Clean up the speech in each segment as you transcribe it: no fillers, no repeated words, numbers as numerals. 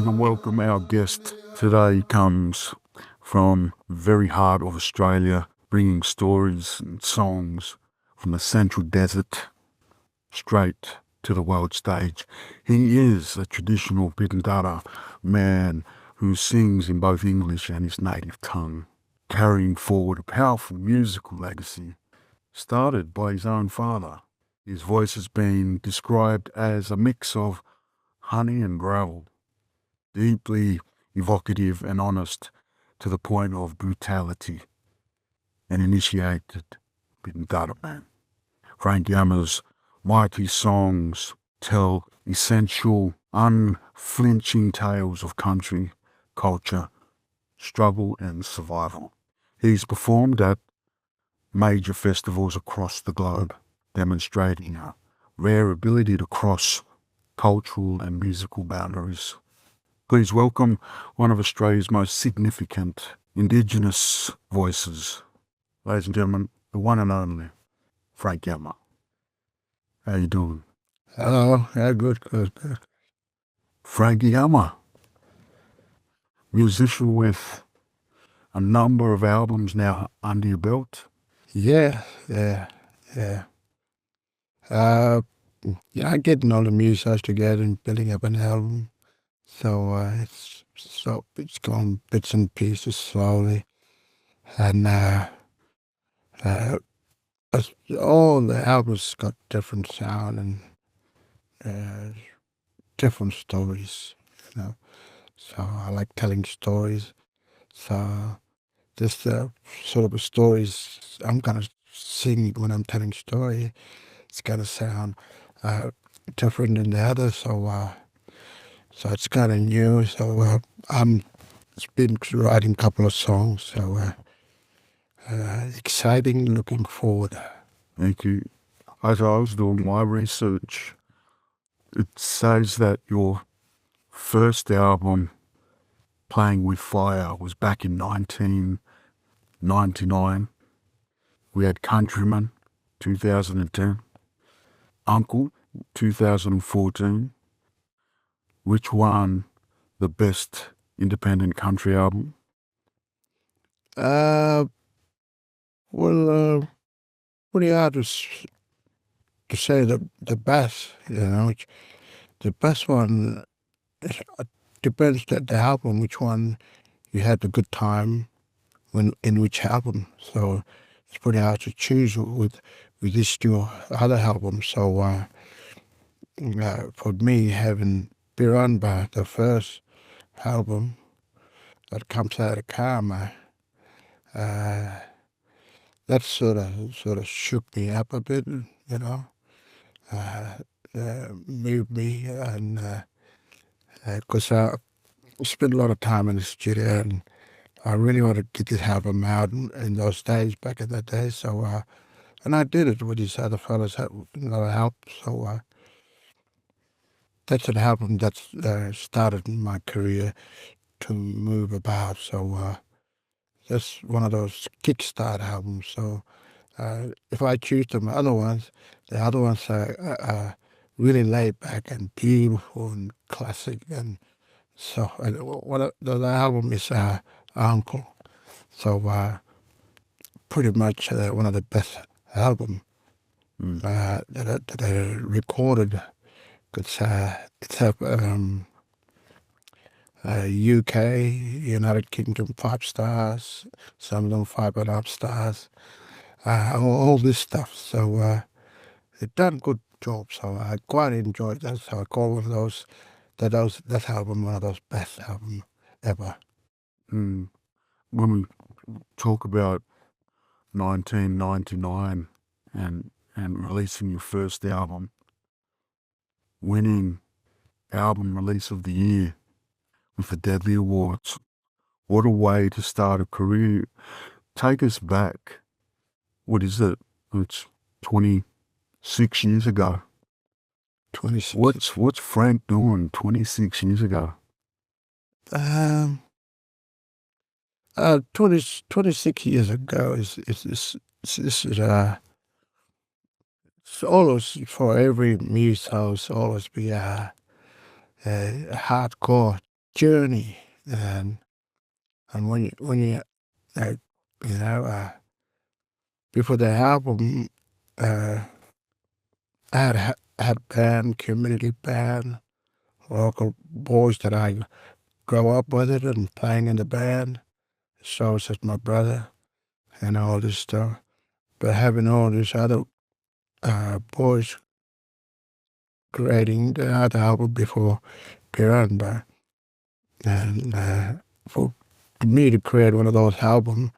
and welcome. Our guest today comes from the very heart of Australia, bringing stories and songs from the Central Desert straight to the world stage. He is a traditional Pitjantjatjara man who sings in both English and his native tongue, carrying forward a powerful musical legacy started by his own father. His voice has been described as a mix of honey and gravel, deeply evocative and honest to the point of brutality, an initiated Pitjantjatjara man. Frank Yamma's mighty songs tell essential, unflinching tales of country, culture, struggle and survival. He's performed at major festivals across the globe, demonstrating a rare ability to cross cultural and musical boundaries. Please welcome one of Australia's most significant Indigenous voices. Ladies and gentlemen, the one and only Frank Yamma. How you doing? Hello, yeah, good. Frank Yamma, musician with a number of albums now under your belt. Yeah. I'm getting all the music together and building up an album. So it's going bits and pieces slowly, and all the albums got different sound and different stories. So I like telling stories. So this sort of stories I'm gonna sing when I'm telling story. It's gonna sound different than the other. So it's kind of new. So I'm been writing a couple of songs. So exciting. Looking forward. Thank you. As I was doing my research, it says that your first album, Playing with Fire, was back in 1999. We had Countryman, 2010. Uncle, 2014. Which won the best independent country album? Pretty hard to say the best. The best one depends on the album. Which one you had a good time in which album. So it's pretty hard to choose with these two other albums. So for me, having Biramba, the first album that comes out of Karma, that sort of shook me up a bit, moved me, and because I spent a lot of time in the studio, and I really want to get this album out in those days, back in that day. So and I did it with these other fellas, had a lot of help. So that's an album that started my career to move about. So that's one of those kickstart albums. So if I choose the other ones are really laid back and beautiful and classic. And so the album is Uncle. So pretty much one of the best albums that I recorded. It's UK, United Kingdom 5 stars, some of them 5.5 stars, all this stuff. So it done good job. So I quite enjoyed that. So I call one of those that album one of those best albums ever. When we talk about 1999 and releasing your first album, winning album release of the year with the Deadly Awards, what a way to start a career. Take us back. What is it? It's 26 years ago. 26. What's Frank doing 26 years ago? 26 years ago is it's always for every music house always be hardcore journey, and when you uh, you know before the album, I had band, community band, local boys that I grew up with it and playing in the band. So as my brother and all this stuff. But having all these other boys creating the other album before Piranda, and for me to create one of those albums,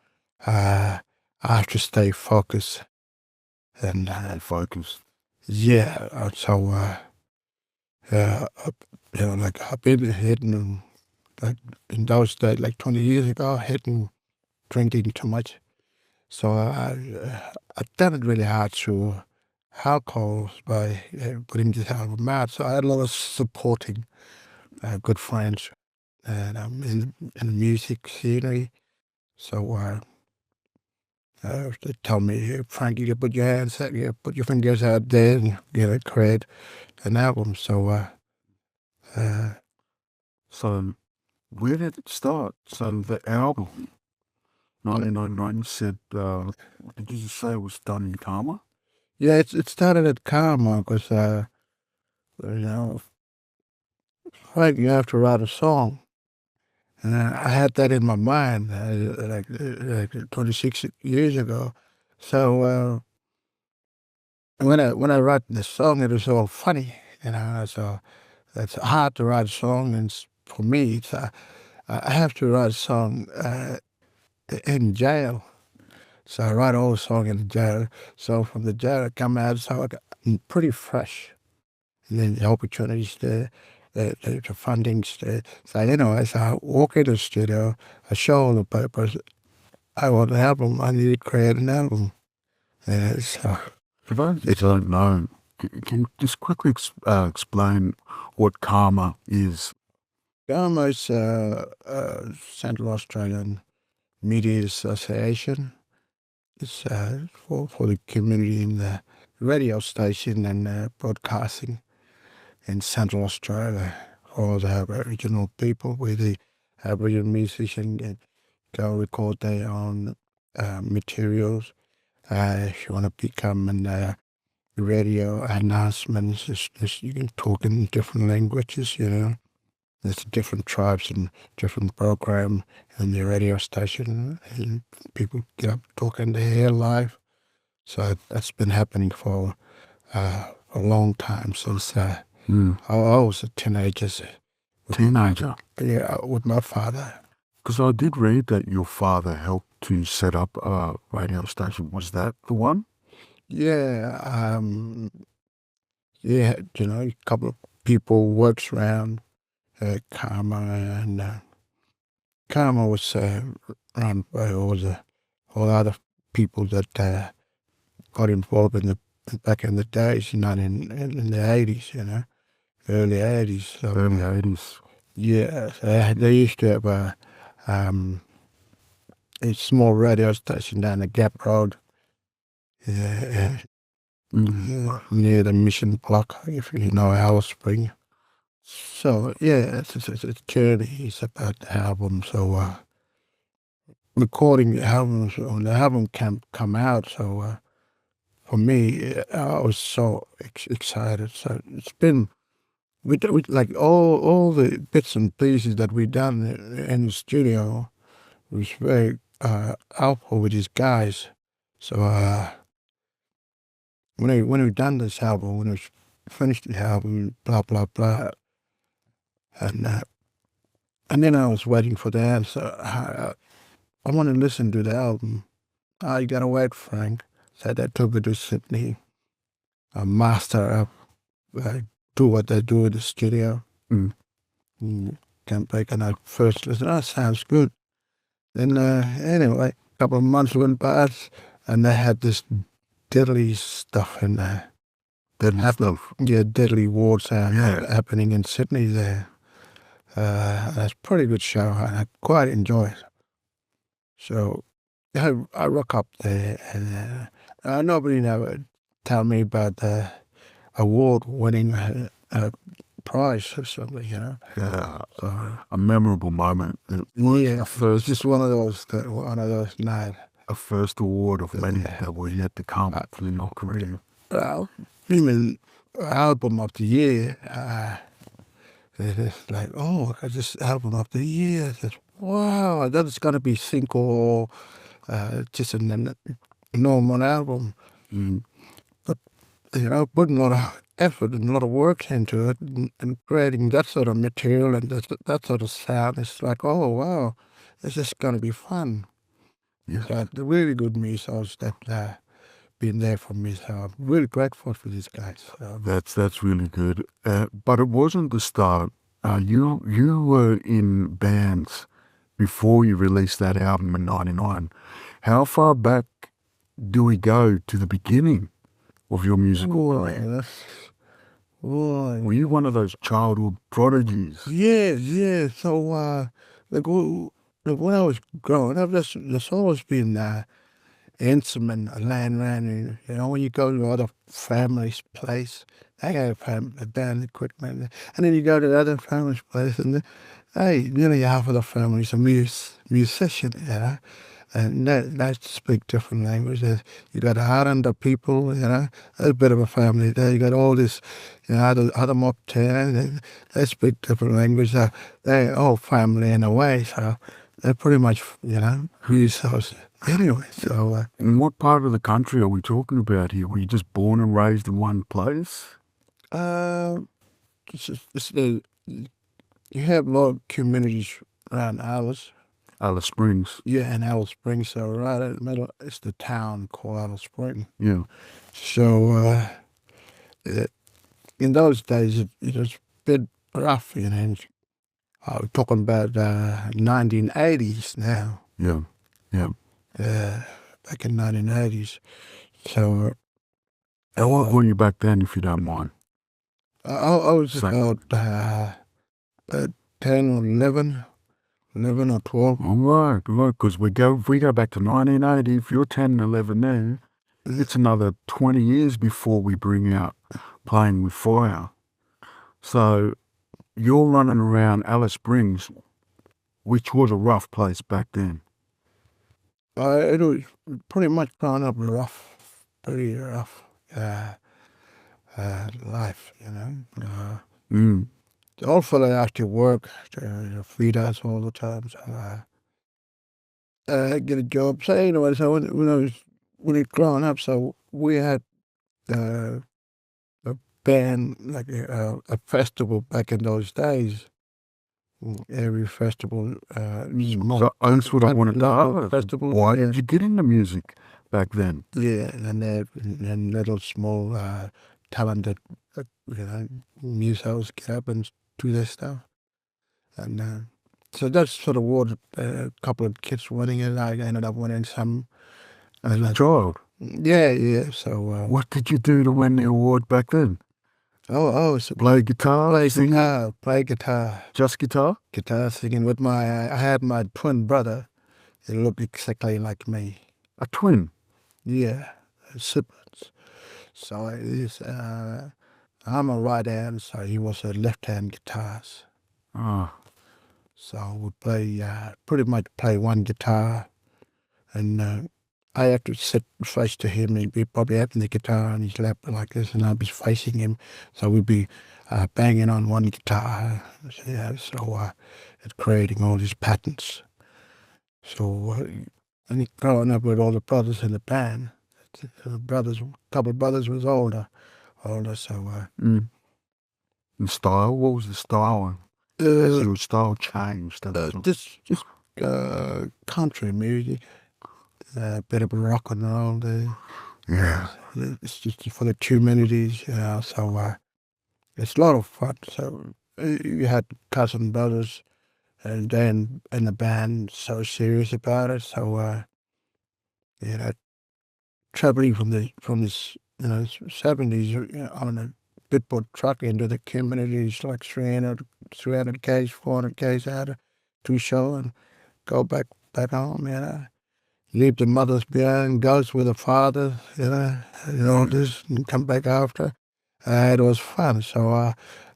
I have to stay focused and Focus. yeah. So uh, like I've been hitting like in those days, like 20 years ago, hitting drinking too much. So I done it really hard to alcohol by putting this album out. So I had a lot of supporting good friends, and I'm in the music scenery. So they tell me, "Hey, Frank, you put your hands out, you put your fingers out there, and create an album." So uh, So where did it start? So the album, 1999, you said, did you say it was done in Karma? yeah, it started at Karma because you know, Frank, you have to write a song. And I had that in my mind like 26 years ago. So when I write the song, it was all funny, So it's hard to write a song, and for me, I have to write a song in jail. So I write all the song in the jail. So from the jail, I come out, so I'm pretty fresh. And then the opportunities there, the funding's there. So anyway, so I walk in the studio, I show all the papers. I want an album. I need to create an album. And so For those that don't know, can you just quickly explain what Karma is? Gamma is Central Australian Media Association. It's for the community in the radio station and broadcasting in Central Australia. All the Aboriginal people, where the Aboriginal musicians go record their own materials. If you want to become an radio announcements, you can talk in different languages, There's different tribes and different program in the radio station, and people get up talking their life. So that's been happening for a long time since I was a teenager. Teenager. Yeah, with my father. Because I did read that your father helped to set up a radio station. Was that the one? Yeah, yeah, a couple of people works around Karma, and Karma was run by all other people that got involved back in the days, not in the 80s, early 80s. So, Early 80s. yeah, they used to have a small radio station down the Gap Road, near the Mission Block, if you know Alice Spring. So yeah, it's a journey. It's about the album. So recording the albums when the album can come out. So for me, I was so excited. So it's been we like all the bits and pieces that we done in the studio was very helpful with these guys. So when we done this album, when we finished the album, blah blah blah, and then I was waiting for the answer. I want to listen to the album. You gotta wait, Frank. So they took me to Sydney, a master up, do what they do in the studio. Came back and I first listened, sounds good. Then anyway, a couple of months went by and they had this deadly stuff in there. Deadly war sound happening in Sydney there. That's a pretty good show and I quite enjoy it. So I rock up there and nobody never tell me about the award-winning prize or something, you know. Yeah, So a memorable moment. yeah, A first, just one of those nights. a first award of many that were yet to come for your career. Well, even album of the year. It's like, oh, I got this album of the year. I said, wow, I thought it's gonna be single or just a normal album. Mm. But you know, putting a lot of effort and a lot of work into it and creating that sort of material and that sort of sound. It's like, oh wow, it's just gonna be fun. Yeah. So the really good musicians that been there for me. So I'm really grateful for these guys. So, That's really good. But it wasn't the start. You were in bands before you released that album in '99. How far back do we go to the beginning of your musical career? boy. Were you one of those childhood prodigies? Yeah. So, like, when I was growing up, there's always been instrument, a land. You know, when you go to other families' place, they got a band equipment, and then you go to the other family's place, and hey, nearly half of the family's a musician, you know. And they speak different languages. You got Islander people, you know, a bit of a family there. You got all this, you know, other Montana, they speak different languages. They're all family in a way, so they're pretty much, you know, musicians anyway. So, And what part of the country are we talking about here? Were you just born and raised in one place? you have more communities around Alice. Alice Springs. Yeah, and Alice Springs, so right in the middle, it's the town called Alice Springs. Yeah. So, in those days, it was a bit rough, you know. We're talking about 1980s now. Yeah. Back in 1980s. So, And what were you back then, if you don't mind? I was about 10 or 11 or 12. All right, because if we go back to 1980, if you're 10 and 11 now, it's another 20 years before we bring out Playing with Fire. So you're running around Alice Springs, which was a rough place back then. It was pretty much growing up rough, pretty rough life, you know. The old fella had to work, feed us all the time. So get a job. So anyway, so when I was growing up, so we had a band, like a festival back in those days. Every festival. So that's what I wanted to ask. Festival. Why did you get into music back then? Yeah, and little small talented, you know, musicians get up and do their stuff. And so that's sort of what a couple of kids winning it. I ended up winning some. As a child? Yeah. So what did you do to win the award back then? So Play guitar? Play guitar. Just guitar? Guitar singing with I had my twin brother. He looked exactly like me. A twin? Yeah, siblings. So I'm a right hand, so he was a left hand guitarist. So we pretty much play one guitar, and I have to sit face to him. He'd be probably having the guitar on his lap like this, and I'd be facing him. So we'd be banging on one guitar. So it's creating all these patterns. So and growing up with all the brothers in the band, couple of brothers was older. So And style? What was the style? Your style changed? Just country music. A bit of rock and roll there. Yeah. It's just for the communities, you know, so it's a lot of fun. So you had cousin brothers and then in the band so serious about it. So you know, traveling from this 70s, you know, on a bitboard truck into the communities like 300 k's, 400 k's out of to show and go back home, you know. Leave the mothers behind, goes with the father, you know, this, and come back after. It was fun. So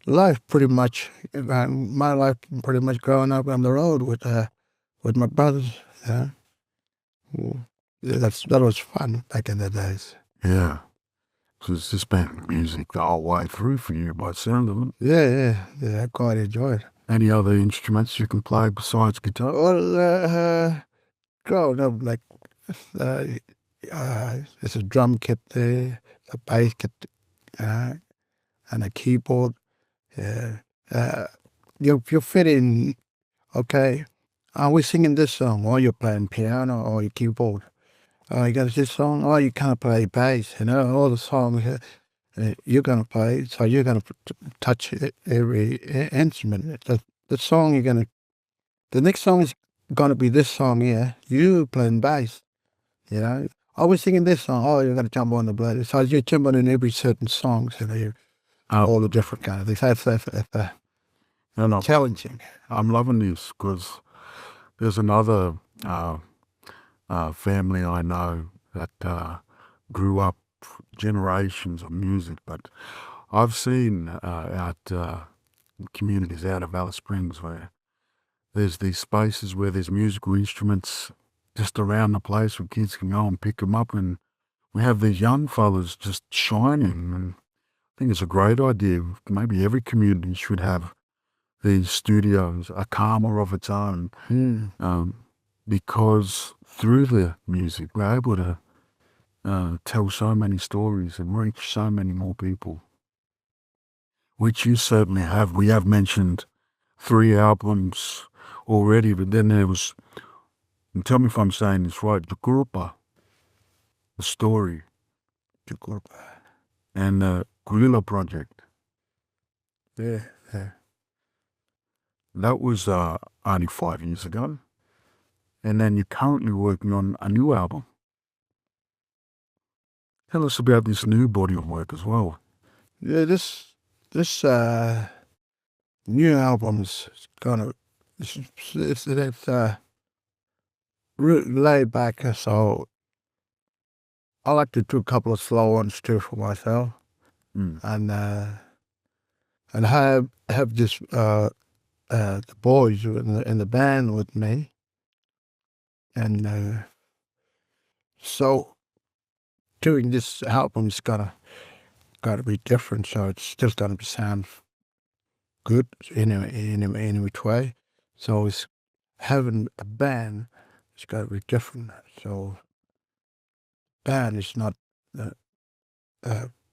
life pretty much. My life pretty much growing up on the road with my brothers. Yeah, that was fun back in the days. Yeah. So it's just been music the whole way through for you by the sound of it. Yeah. I quite enjoy it. Any other instruments you can play besides guitar? Well, growing up, like there's a drum kit there, a bass kit, and a keyboard. Yeah. You fit in. Okay, are we singing this song? Or you're playing piano or your keyboard? Oh, you got this song? Oh, you can't play bass. All the songs you're gonna play, so you're gonna touch every instrument. The song you're gonna, the next song is gonna be this song here. You playing bass. Are we singing this song? Oh, you're gonna jump on the blade. So you're jumping in every certain song. All the different kind of things. That's challenging. I'm loving this because there's another family I know that grew up generations of music, but I've seen out communities out of Alice Springs where there's these spaces where there's musical instruments just around the place where kids can go and pick them up, and we have these young fellas just shining, and I think it's a great idea. Maybe every community should have these studios, a karma of its own, because through the music we're able to tell so many stories and reach so many more people, which you certainly have. We have mentioned 3 albums already, but then there was, and tell me if I'm saying this right, the story, and the Gorilla Project. Yeah. That was only 5 years ago. And then you're currently working on a new album. Tell us about this new body of work as well. Yeah, this new album's gonna it's really laid back, so I like to do a couple of slow ones too for myself, and have this the boys in the band with me, and so doing this album is gotta be different, so it's still gonna sound good in which way. So it's having a band, it's got to be different. So band is not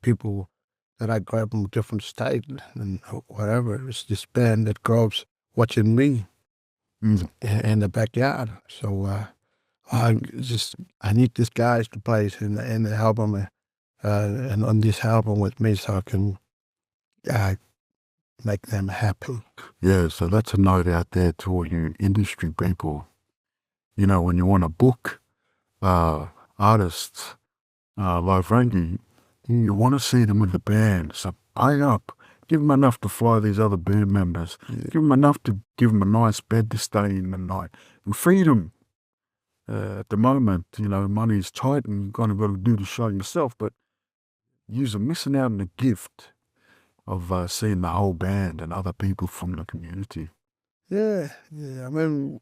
people that I grab from different states and whatever. It's this band that grows watching me in the backyard. So I need these guys to play in the album and on this album with me, so I can make them happy. Yeah, so that's a note out there to all you industry people. When you want to book artists like Frankie, you want to see them with the band. So pay up. Give them enough to fly these other band members. Give them enough to give them a nice bed to stay in the night. And feed them. At the moment, money's tight and you've kind of got to do the show yourself, but you're missing out on the gift of seeing the whole band and other people from the community. Yeah. I mean,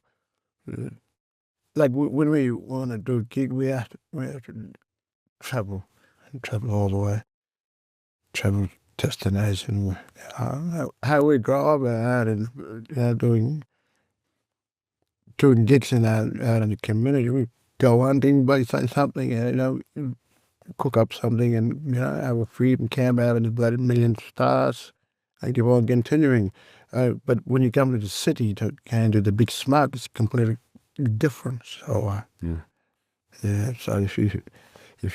like when we want to do a gig, we have to travel all the way, travel destination. How we grow up out and doing gigs out in the community. We go hunting, by say something, and cook up something, and have a freedom camp out in the bloody Million Stars, and keep on continuing. But when you come to the city to do the big smoke, it's completely different. So yeah. So if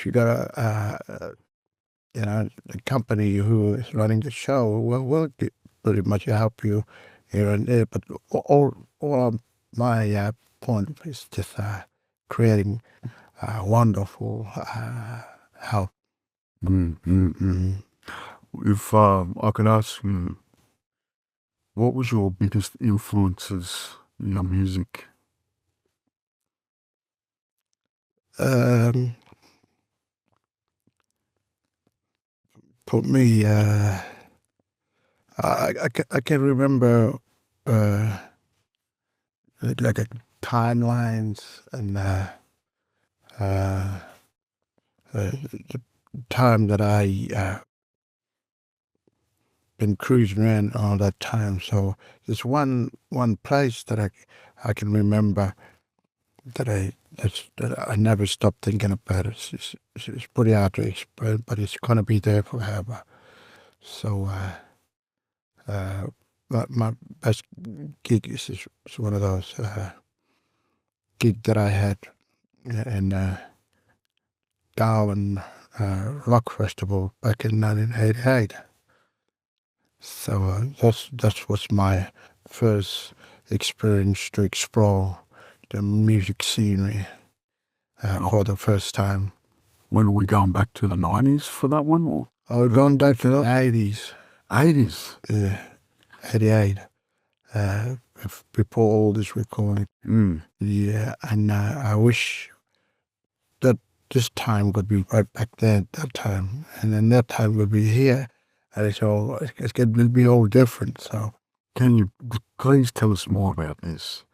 you got a company who is running the show, we'll pretty much help you here and there. But all of my point is just creating wonderful help. If I could ask you, what was your biggest influences in your music? For me, I can remember like timelines and the time that I been cruising around all that time. So there's one place that I can remember that I never stopped thinking about. It's pretty hard to explain, but it's gonna be there forever. So my best gig is one of those gig that I had in Darwin Rock Festival back in 1988. So that was my first experience to explore the music scenery for the first time. When are we going back to the 90s for that one? Or I was going back to the 80s. 80s? 88. Before all this recording. Yeah, and I wish that this time would be right back there at that time, and then that time would be here, and it's going to be all different. So, can you please tell us more about this?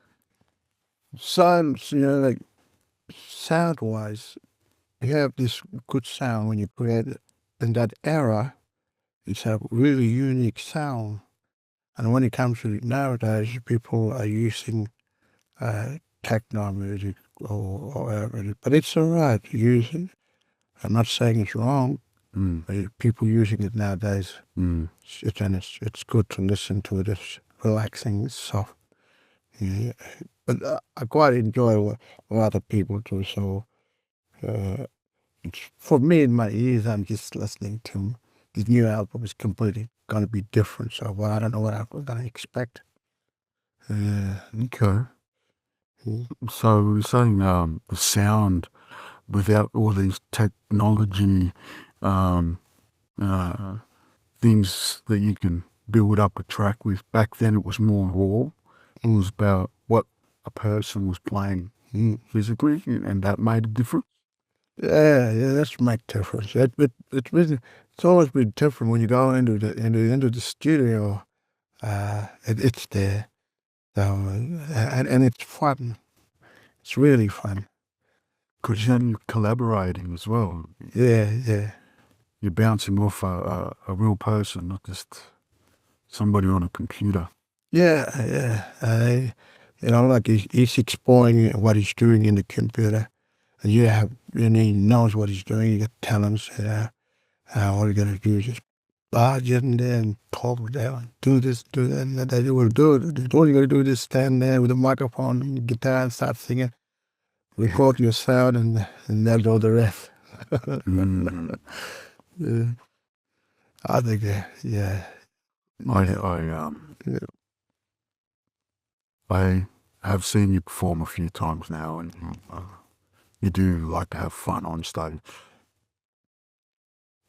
Sounds, like sound-wise, you have this good sound when you create it. In that era, it's a really unique sound, and when it comes to nowadays, people are using techno music or whatever, but it's all right to use it. I'm not saying it's wrong. People using it nowadays, it's good to listen to it. It's relaxing, it's soft. Yeah. But I quite enjoy what other people do. So for me, in my ears, I'm just listening to the new album is completely going to be different. So I don't know what I'm going to expect. Okay. So we're saying the sound without all these technology things that you can build up a track with. Back then it was more raw. It was about what a person was playing physically, and that made a difference. Yeah, that's make difference. It's always been different when you go into the studio. It's there, so and it's fun. It's really fun. Because then you're collaborating as well. Yeah. You're bouncing off a real person, not just somebody on a computer. Yeah. Like he's exploring what he's doing in the computer, and and he knows what he's doing. You got talents. All you gotta do is just barge in there and talk down, do this, do that, and they will do it. All you gotta do is just stand there with a microphone and guitar and start singing, record your sound, and they'll do the rest. Yeah. I think, yeah. I have seen you perform a few times now, and you do like to have fun on stage.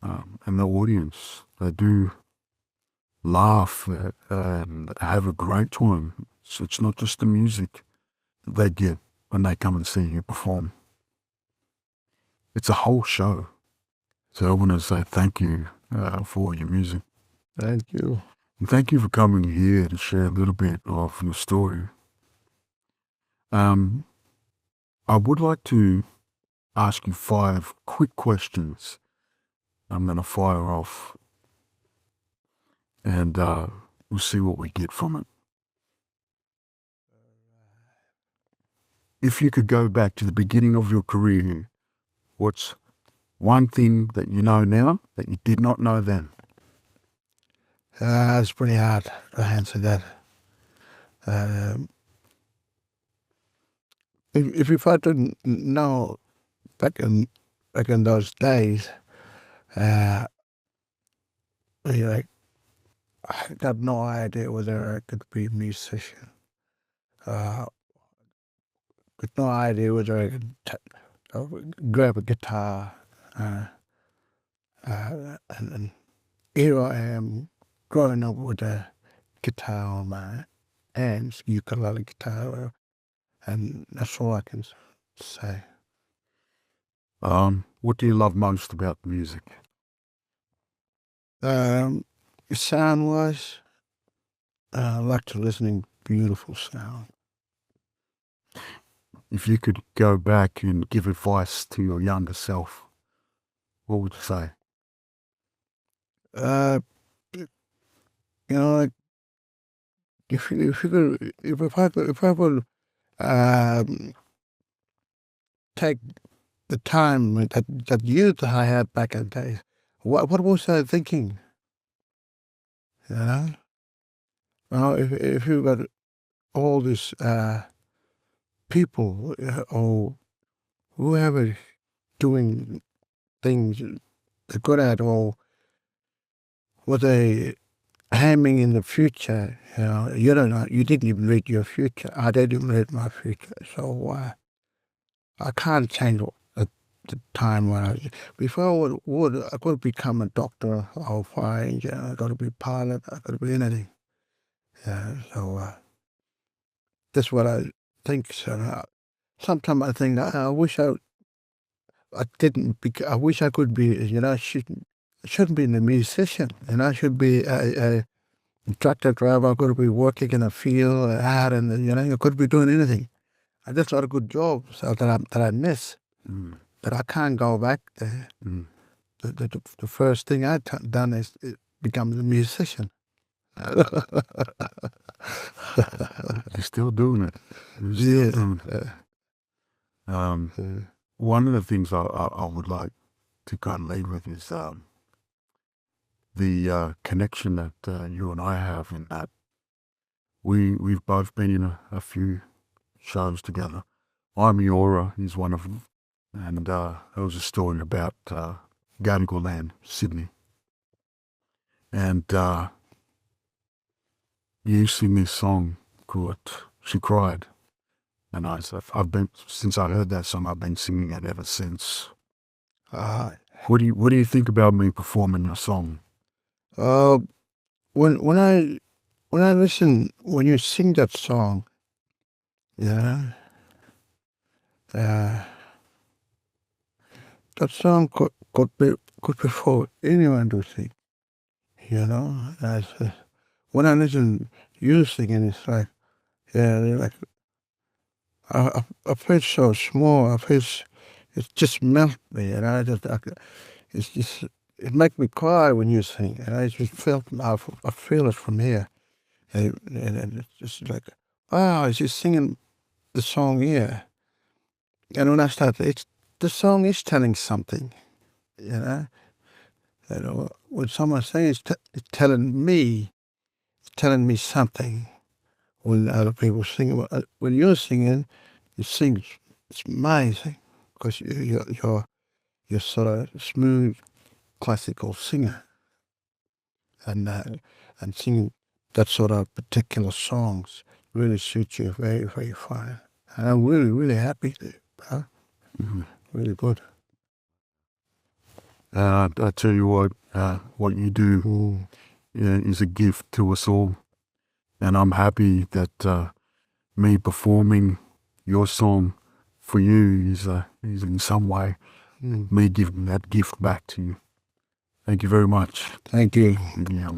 And the audience, they do laugh and have a great time. So it's not just the music they get when they come and see you perform. It's a whole show. So I want to say thank you for your music. Thank you. And thank you for coming here to share a little bit of your story. I would like to ask you 5 quick questions. I'm going to fire off, and we'll see what we get from it. If you could go back to the beginning of your career, what's one thing that you know now that you did not know then? It's pretty hard to answer that. If I didn't know back in those days, I got no idea whether I could be a musician. Got no idea whether I could grab a guitar. And here I am growing up with a guitar on my hands, ukulele guitar, and that's all I can say. What do you love most about music? Sound-wise, I like to listening beautiful sound. If you could go back and give advice to your younger self, what would you say? Uh, like if I could take the time that youth I had back in the day, what was I thinking? You know, if you got all these people or whoever doing things they're good at, or what they aiming in the future, you don't know. You didn't even read your future. I didn't read my future, so I can't change the time when before I could become a doctor or fire engineer. I got to be pilot. I got to be anything. Yeah, so that's what I think. So sometimes I think I wish I didn't. I wish I could be. Shouldn't be a musician. I should be a tractor driver. I could be working in a field, and I could be doing anything. And that's not a good job. So that I miss. But I can't go back there. The first thing I've done is become a musician. You're still doing it. Yeah. One of the things I would like to kind of lead with is the connection that you and I have in that we've both been in a few shows together. I'm Yora, he's one of them. And there was a story about Gadigal land, Sydney. And you sing this song called She Cried. And since I heard that song, I've been singing it ever since. What do you think about me performing a song? When I listen, when you sing that song, that song could be for anyone to sing. When I listen you singing, it's like, like I feel so small. It just melts me, and it makes me cry when you sing, and I feel it from here, and it's just like, wow, it's just singing the song here, and when I start, the song is telling something, when someone sings, it's telling me something. When other people sing, when you're singing, you sing. It's amazing because you're sort of smooth classical singer, and singing that sort of particular songs really suits you very, very fine. And I'm really, really happy. Really good. I tell you what you do is a gift to us all. And I'm happy that me performing your song for you is in some way me giving that gift back to you. Thank you very much. Thank you. Yeah.